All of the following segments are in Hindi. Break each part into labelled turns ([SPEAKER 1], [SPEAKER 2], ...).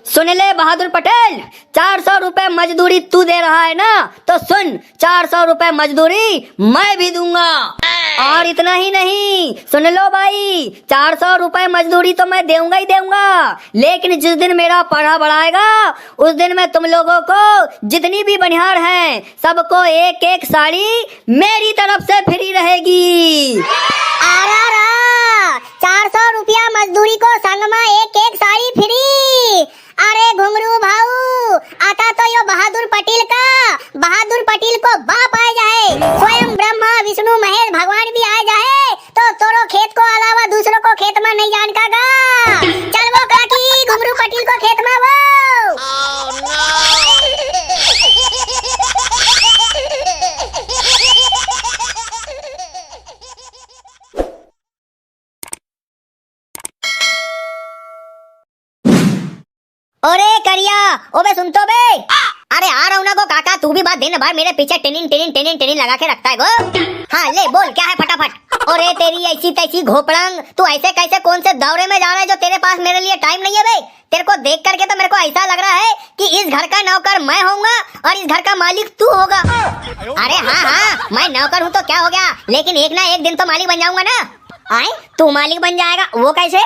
[SPEAKER 1] सुन ले बहादुर पटेल, 400 रुपए मजदूरी तू दे रहा है ना, तो सुन 400 रुपए मजदूरी मैं भी दूंगा। और इतना ही नहीं, सुन लो भाई, 400 रुपए मजदूरी तो मैं देऊंगा ही देऊंगा, लेकिन जिस दिन मेरा पढ़ा बढ़ाएगा उस दिन मैं तुम लोगों को जितनी भी बनिहार हैं सबको एक एक साड़ी मेरी तरफ से फ्री रहेगी।
[SPEAKER 2] 400 रुपया मजदूरी को संग में एक एक साड़ी फ्री। अरे घुंगरू भाऊ, आता तो यो बहादुर पटेल को बाप आ जाए, स्वयं ब्रह्मा विष्णु महेश भगवान भी आ जाए तो तोरो खेत को अलावा दूसरों को खेत में नहीं जान का गा। चल वो काकी घुंगरू पटेल को खेत में वो। अरे करिया, ओबे सुन तो बे। अरे आ रहा हूँ ना गो काका, तू भी बात दिन भर मेरे पीछे टिनिंग लगा के रखता है गो। हाँ ले बोल क्या है फटाफट। अरे तेरी ऐसी तैसी घोपड़ंग, तू ऐसे कैसे कौन से दौरे में जा रहा है जो तेरे पास मेरे लिए टाइम नहीं है बे। तेरे को देख करके तो मेरे को ऐसा लग रहा है कि इस घर का नौकर मैं होऊंगा और इस घर का मालिक तू होगा। अरे हाँ, मैं नौकर हूँ तो क्या हो गया, लेकिन एक ना एक दिन तो मालिक बन जाऊंगा ना। आए तू मालिक बन जाएगा, वो कैसे?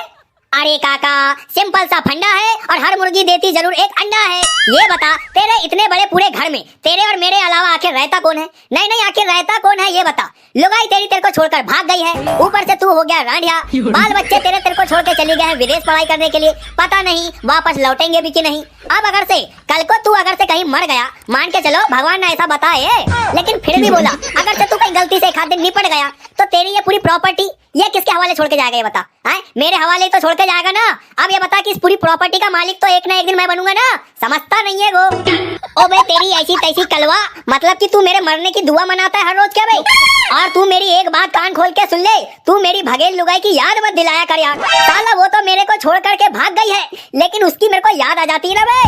[SPEAKER 2] अरे काका, सिंपल सा फंडा है और हर मुर्गी देती जरूर एक अंडा है। ये बता, तेरे इतने बड़े पूरे घर में तेरे और मेरे अलावा आखिर रहता कौन है? नहीं आखिर रहता कौन है ये बता। लुगाई तेरे को छोड़कर भाग गई है, ऊपर से तू हो गया रांडिया, बाल बच्चे तेरे को छोड़ के चले गए हैं विदेश पढ़ाई करने के लिए, पता नहीं वापस लौटेंगे भी कि नहीं। अब अगर से कल को तू अगर से कहीं मर गया, मान के चलो भगवान ने ऐसा बताए, लेकिन फिर भी बोला अगर से तू कहीं गलती से एक आध दिन निपट गया तो तेरी ये पूरी प्रॉपर्टी ये किसके हवाले छोड़ के जाएगा ये बता। मेरे हवाले तो छोड़ के जाएगा ना। अब ये बता कि इस पूरी प्रॉपर्टी का मालिक तो एक ना एक दिन मैं बनूंगा ना, समझता नहीं है वो। ओ बे तेरी ऐसी तैसी कलवा, मतलब कि तू मेरे मरने की दुआ मनाता है हर रोज क्या भाई? और तू मेरी एक बात कान खोल के सुन ले, तू मेरी भगेल लुगाई की याद मत दिलाया कर यार। साला वो तो मेरे को छोड़ करके भाग गई है, लेकिन उसकी मेरे को याद आ जाती है ना भाई।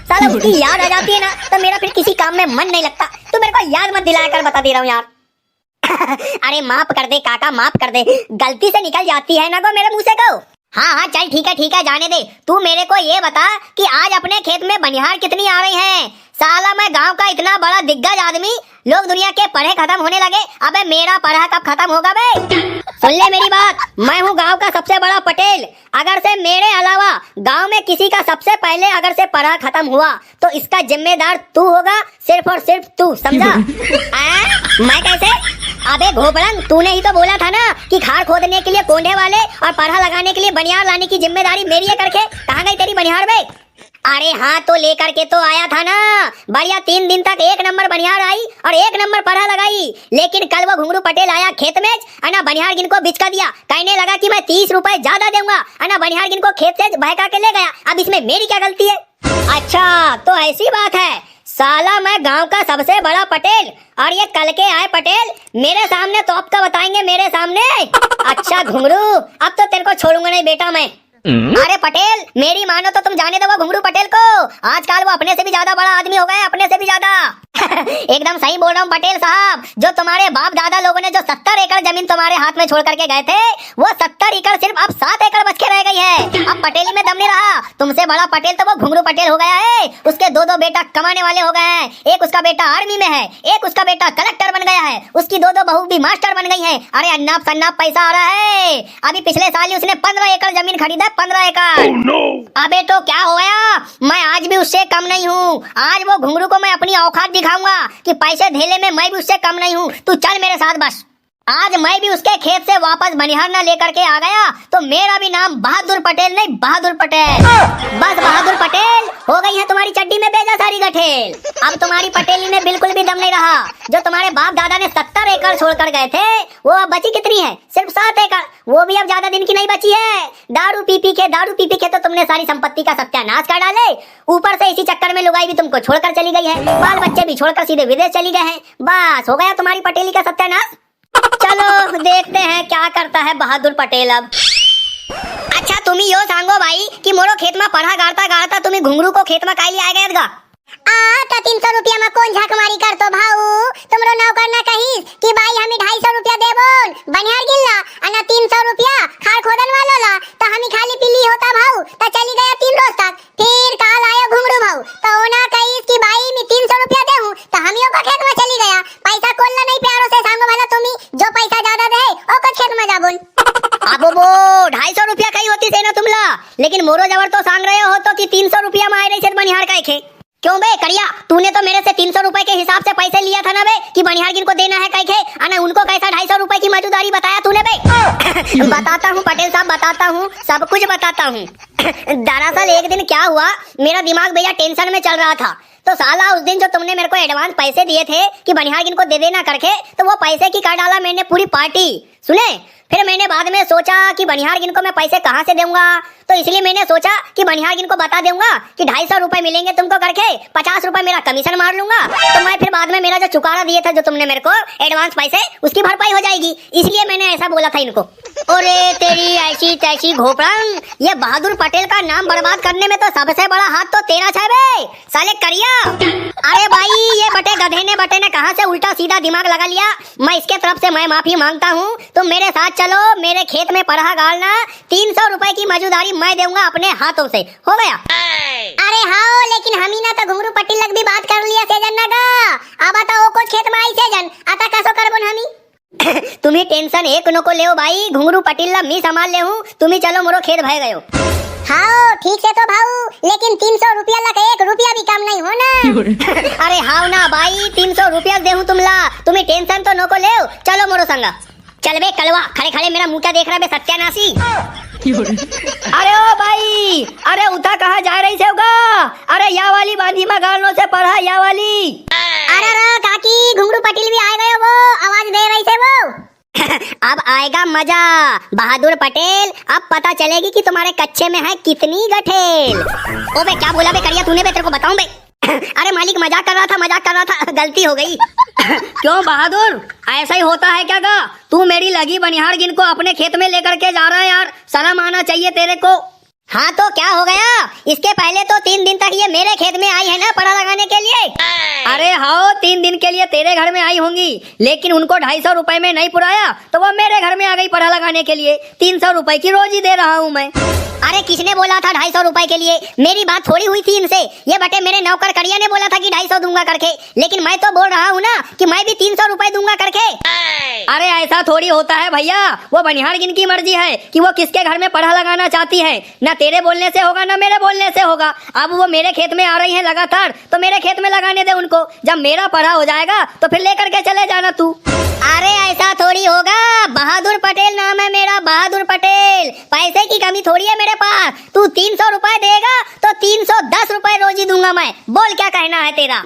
[SPEAKER 2] साला उसकी याद आ जाती है ना तो मेरा फिर किसी काम में मन नहीं लगता। तू मेरे को याद मत दिलाया कर, बता दे रहा हूँ यार। अरे माफ कर दे काका, माफ कर दे, गलती से निकल जाती है ना गो मेरे मुंह से कहो। हाँ चल ठीक है जाने दे। तू मेरे को ये बता कि आज अपने खेत में बनिहार कितनी आ रही हैं? साला मैं गांव का इतना बड़ा दिग्गज आदमी, लोग दुनिया के पढ़े खत्म होने लगे, अबे मेरा पढ़ा कब खत्म होगा बे? सुन ले मेरी बात, मैं हूँ गांव का सबसे बड़ा पटेल। अगर से मेरे अलावा गांव में किसी का सबसे पहले अगर से पढ़ा खत्म हुआ तो इसका जिम्मेदार तू होगा, सिर्फ और सिर्फ तू, समझा? मैं कैसे? अबे घोपड़ंग, तूने ही तो बोला था ना कि खार खोदने के लिए कोंढे वाले और पढ़ा लगाने के लिए बनिहार लाने की जिम्मेदारी मेरी है करके। कहाँ गई तेरी बनिहार बे? अरे हाँ तो लेकर के तो आया था ना, बढ़िया 3 दिन तक एक नंबर बनिहार आई और एक नंबर पढ़ा लगाई। लेकिन कल वो घुंगरू पटेल आया खेत में, अना बनिहार गिन को बिचका दिया, कहने लगा कि मैं 30 रुपए ज्यादा दूंगा, अना बनिहार गिन को खेत से बहका के ले गया। अब इसमें मेरी क्या गलती है? अच्छा तो ऐसी बात है। साला मैं गांव का सबसे बड़ा पटेल और ये कल के आए पटेल मेरे सामने तोप का बताएंगे मेरे सामने। अच्छा घुंगरू, अब तो तेरे को छोड़ूंगा नहीं बेटा मैं। अरे पटेल मेरी मानो तो तुम जाने दो वो घुंगरू पटेल को, आजकल वो अपने से भी ज्यादा बड़ा आदमी हो गया, अपने से भी ज्यादा। एकदम सही बोल रहा हूँ पटेल साहब, जो तुम्हारे बाप दादा लोगों ने जो 70 एकड़ जमीन तुम्हारे हाथ में छोड़ करके गए थे, वो 70 एकड़ सिर्फ अब 7 एकड़ बच के रह गई है। अब पटेली में दम नहीं रहा, तुमसे बड़ा पटेल तो वो घुंगरू पटेल हो गया है। उसके 2 बेटा कमाने वाले हो गए हैं, एक उसका बेटा आर्मी में है, एक उसका बेटा कलेक्टर बन गया है, उसकी 2 बहू भी मास्टर बन गई है। अरे अन्नाप सन्नाप पैसा आ रहा है। अभी पिछले साल ही उसने 15 एकड़ जमीन खरीदा, 15 एकड़। अबे तो क्या हो गया, मैं आज भी उससे कम नहीं हूँ। आज वो घुंगरू को मैं अपनी औकात दिखाऊंगा कि पैसे धेले में मैं भी उससे कम नहीं हूँ। तू चल मेरे साथ बस। आज मैं भी उसके खेत से वापस बनिहार न लेकर के आ गया तो मेरा भी नाम बहादुर पटेल नहीं, बहादुर पटेल। बस बहादुर पटेल हो गई है तुम्हारी चड्डी में बेजा सारी गठेल। अब तुम्हारी पटेली में बिल्कुल भी दम नहीं रहा। जो तुम्हारे बाप दादा ने 70 एकड़ छोड़कर गए थे, वो अब बची कितनी है? सिर्फ 7 एकड़, वो भी अब ज्यादा दिन की नहीं बची है। दारू पी पी के तो तुमने सारी संपत्ति का सत्यानाश कर डाले। ऊपर से इसी चक्कर में लुगाई भी तुमको छोड़कर चली गई है, बाल बच्चे भी छोड़कर सीधे विदेश चली गए हैं। बस हो गया तुम्हारी पटेली का सत्यानाश। चलो देखते हैं क्या करता है बहादुर पटेल अब। अच्छा तुम ही यो सांगो भाई कि मोरो खेत में पढ़ा गाड़ता तुम्हें घुंगरू को खेत में काई लिया गया था? तो 300 रुपया में कौन झाकमारी कर तो भाऊ, तुमरो नौकर ना कहीं कि भाई हमें 250 रुपया देबो बनिहार गिल्ला अना 300 रुपया खार खोदन वाला ला, तो हमें खाली पीली होता भाऊ। तो चली गया 3 रोज तक, फिर काल तो कि 300 रुपया में आए रही से बनिहार का खे। क्यों बे करिया, तूने तो मेरे से 300 रुपए के हिसाब से पैसे लिया था ना बे कि बनिहार किनको देना है कह के, अना उनको कैसा 250 रुपए की मौजूदारी बताया तूने बे। बताता हूँ पटेल साहब, बताता हूँ, सब कुछ बताता हूँ। दरअसल एक दिन क्या हुआ, मेरा दिमाग भैया टेंशन में चल रहा था, तो साला उस दिन जो तुमने मेरे को एडवांस पैसे दिए थे कि बनिहार किनको दे देना करके, तो वो पैसे की कर डाला मैंने पूरी पार्टी। सुने, फिर मैंने बाद में सोचा कि बनिहार किनको मैं पैसे कहाँ से दूंगा, तो इसलिए मैंने सोचा कि बनिहार किनको बता दूंगा कि 250 रुपए मिलेंगे तुमको करके, 50 रुपए मेरा कमीशन मार लूंगा, तो मैं फिर बाद में मेरा जो चुकारा दिए था जो तुमने मेरे को एडवांस पैसे, उसकी भरपाई हो जाएगी, इसलिए मैंने ऐसा बोला था इनको। अरे तेरी ऐसी तैसी घोपड़न, ये बहादुर पटेल का नाम बर्बाद करने में तो सबसे बड़ा हाथ तो तेरा है बे साले करिया। अरे भाई ये बटे ने कहाँ से उल्टा सीधा दिमाग लगा लिया। मैं इसके तरफ से मैं माफी मांगता हूँ, तुम मेरे साथ चलो, मेरे खेत में पराहा गाड़ना, 300 रुपए की मौजूदारी मैं दूंगा अपने हाथों से, हो गया। अरे हाँ, लेकिन हम ही ना तो घुंगरू पटेल लग भी बात कर लिया सेजन ना का, अब बताओ कुछ खेत में आई सेजन आता कसो करबन हमी। तुम्ही टेंशन एक नको ले भाई, घुंगरू पटेल ला मी संभाल ले हूँ, तुम्ही चलो मोरो खेत भय गयो। हाँ ठीक है तो भाऊ, लेकिन 300 रुपया लग 1 रुपया भी कम नहीं हो ना। अरे हाँ ना भाई, 300 रुपया दे हूँ तुमला, तुम्हें टेंशन तो नको ले, चलो मोरो संगा। चल बे कलवा, खड़े खड़े मेरा मुंह देख रहा बे सत्यानाशी।
[SPEAKER 1] अरे ओ भाई, अरे उठा कहाँ जा रही से होगा? अरे या वाली बांधी में गालों से पढ़ा, या वाली।
[SPEAKER 2] अरे रो काकी, घुंगरू पटेल भी आ गए, वो आवाज दे रही थे वो। अब आएगा मजा बहादुर पटेल, अब पता चलेगी कि तुम्हारे कच्चे में है कितनी गठेल। ओ बे क्या बोला बे करिया तूने बे, तेरे को बताऊं बे। अरे मालिक मजाक कर रहा था, गलती हो गई।
[SPEAKER 1] क्यों बहादुर, ऐसा ही होता है क्या गा? तू मेरी लगी बनिहार गिन को अपने खेत में लेकर के जा रहा है यार, शर्म आना चाहिए तेरे को।
[SPEAKER 2] हाँ तो क्या हो गया, इसके पहले तो 3 दिन तक ये मेरे खेत में आई है ना पड़ा लगाने के लिए।
[SPEAKER 1] अरे हाँ, 3 दिन के लिए तेरे घर में आई होंगी, लेकिन उनको 250 रुपए में नहीं पुराया तो वो मेरे घर में आ गई पढ़ा लगाने के लिए। 300 रुपए की रोजी दे रहा हूँ मैं।
[SPEAKER 2] अरे किसने बोला था 250 रुपए के लिए? मेरी बात थोड़ी हुई थी इनसे, ये बटे मेरे नौकर करिया ने बोला था कि 250 दूंगा करके, लेकिन मैं तो बोल रहा हूँ ना कि मैं भी 300 रुपए दूंगा करके।
[SPEAKER 1] अरे ऐसा थोड़ी होता है भैया, वो बनिहार गिन की मर्जी है कि वो किसके घर में पढ़ा लगाना चाहती है, ना तेरे बोलने से होगा ना मेरे बोलने से होगा। अब वो मेरे खेत में आ रही है लगातार, तो मेरे खेत में लगाने दे उनको, जब मेरा पढ़ा हो जाएगा तो फिर लेकर के चले जाना तू।
[SPEAKER 2] अरे ऐसा थोड़ी होगा, बहादुर पटेल नाम है मेरा, बहादुर पटेल, पैसे की कमी थोड़ी है मेरे पास। तू 300 रुपए देगा तो 310 रुपए रोजी दूंगा मैं, बोल क्या कहना है तेरा?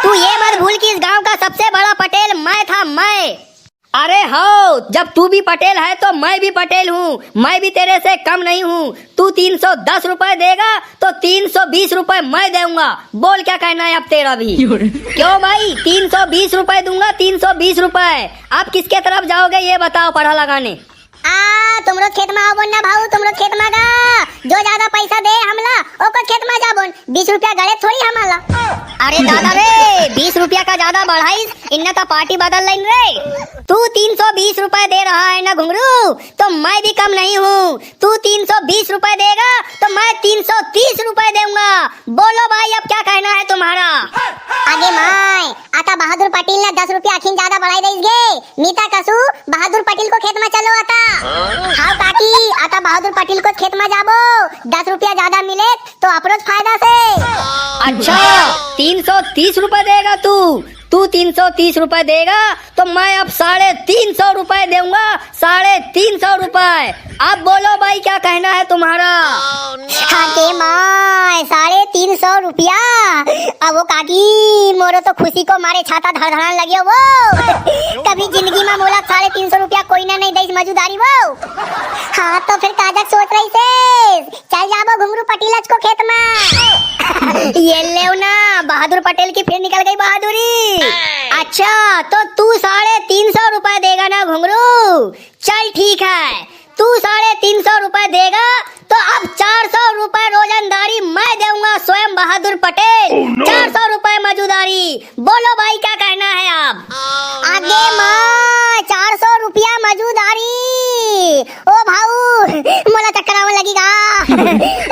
[SPEAKER 2] तू ये मत भूल कि इस गांव का सबसे बड़ा पटेल मैं था, मैं।
[SPEAKER 1] अरे हाँ, जब तू भी पटेल है तो मैं भी पटेल हूँ, मैं भी तेरे से कम नहीं हूँ। तू 310 रुपए देगा तो 320 रुपए मैं दूंगा, बोल क्या कहना है अब तेरा भी? क्यों भाई, 320 रुपए दूंगा, 320 रुपए। आप किसके तरफ जाओगे ये बताओ पढ़ा लगाने?
[SPEAKER 2] तुमरो खेत में आओ ना भाऊ, तुमरो खेत में गा, जो ज्यादा पैसा दे हमला ओको खेत में जाबोन, 20 रुपया गले थोड़ी हमला। अरे दादा रे, 20 रुपया का ज्यादा बढ़ाई, इन्ना का पार्टी बदल लाइन रे। तू 320 रुपए दे रहा है ना घुंगरू, तो मैं भी कम नहीं हूँ। तू 320 रुपए देगा तो मैं 330 रुपए दूंगा, बोलो भाई अब क्या कहना है तुम्हारा? आगे माय आता बहादुर पटेल ने 10 रुपया अखिन ज्यादा बढ़ाई देस गे, मीता कसू बहादुर पटेल को खेत में चलो आता। हाँ काकी, आता बहादुर पटेल को खेत में जाबो, 10 रुपया ज्यादा मिले तो अप्रोच फायदा से।
[SPEAKER 1] अच्छा 330 रुपए देगा तू 330 रुपए देगा तो मैं अब 350 रुपए दूंगा, 350 रुपए। अब बोलो भाई क्या कहना है तुम्हारा?
[SPEAKER 2] आगे माय 350 रुपया, अब वो काकी मोरो तो खुशी को मारे छाता धड़धड़ाने लगे वो। कभी जिंदगी में मोला 350 रुपया कोई ना नहीं दे मौजूदारी वो। हाँ तो फिर काजक सोच रही से, चल जाबो घुंगरू पटेलच को खेत में। ये ले ना, बहादुर पटेल की फिर निकल गई बहादुरी। अच्छा तो तू 350 रुपए देगा ना घुंगरू? चल ठीक है, तू 350 रुपए देगा तो अब 400 रुपए रोजंदारी मैं दूंगा स्वयं बहादुर पटेल। 400 रुपए मौजूदारी, बोलो भाई क्या कहना है आप? आगे माँ 400 रुपया मौजूदारी, ओ भाऊ मोला चक्कर आने लगेगा।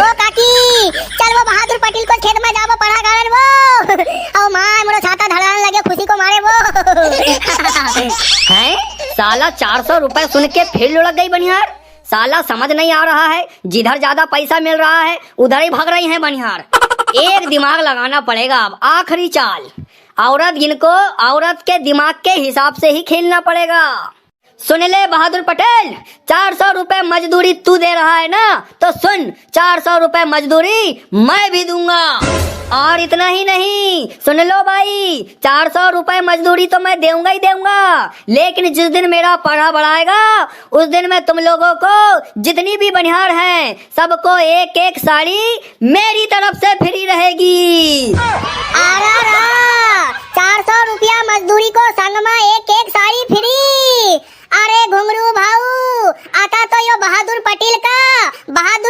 [SPEAKER 2] ओ काकी चल वो बहादुर पटेल को खेत में जाबो पढ़ा गाड़न वो। ओ माँ मोरा छाता धड़ाने लगे खुशी को मारे वो।
[SPEAKER 1] हैं साला 400 रुपए सुन के फिर लुढ़क गई बनिहार। साला समझ नहीं आ रहा है, जिधर ज्यादा पैसा मिल रहा है उधर ही भाग रही हैं बनिहार। एक दिमाग लगाना पड़ेगा अब, आखिरी चाल। औरत इनको औरत के दिमाग के हिसाब से ही खेलना पड़ेगा। सुन ले बहादुर पटेल, 400 रुपए मजदूरी तू दे रहा है ना, तो सुन 400 रुपए मजदूरी मैं भी दूंगा। और इतना ही नहीं, सुन लो भाई, 400 रुपए मजदूरी तो मैं देऊंगा ही देऊंगा, लेकिन जिस दिन मेरा पढ़ा बढ़ाएगा उस दिन मैं तुम लोगों को जितनी भी बनिहार हैं सबको एक एक साड़ी मेरी तरफ से फ्री रहेगी।
[SPEAKER 2] 400 रुपया मजदूरी को संग में एक एक साड़ी फ्री। अरे घुंगरू भाऊ, आता तो यो बहादुर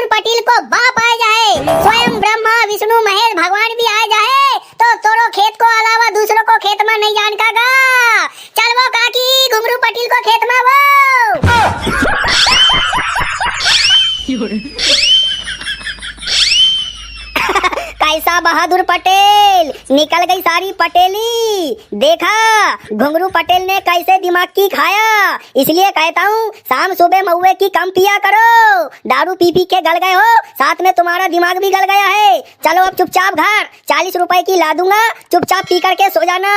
[SPEAKER 2] पटेल को बाप आ जाए, स्वयं ब्रह्मा विष्णु महेश भगवान भी आ जाए तो तोरो खेत को अलावा दूसरों को खेत में नहीं जान का गा। चल वो काकी घुंगरू पटेल को खेत में वो। कैसा बहादुर पटेल, निकल गई सारी पटेली। देखा घुंगरू पटेल ने कैसे दिमाग की खाया। इसलिए कहता हूँ शाम सुबह महुए की कम पिया करो। दारू पी पी के गल गए हो, साथ में तुम्हारा दिमाग भी गल गया है। चलो अब चुपचाप घर, 40 रुपए की ला दूंगा, चुपचाप पी करके सो जाना।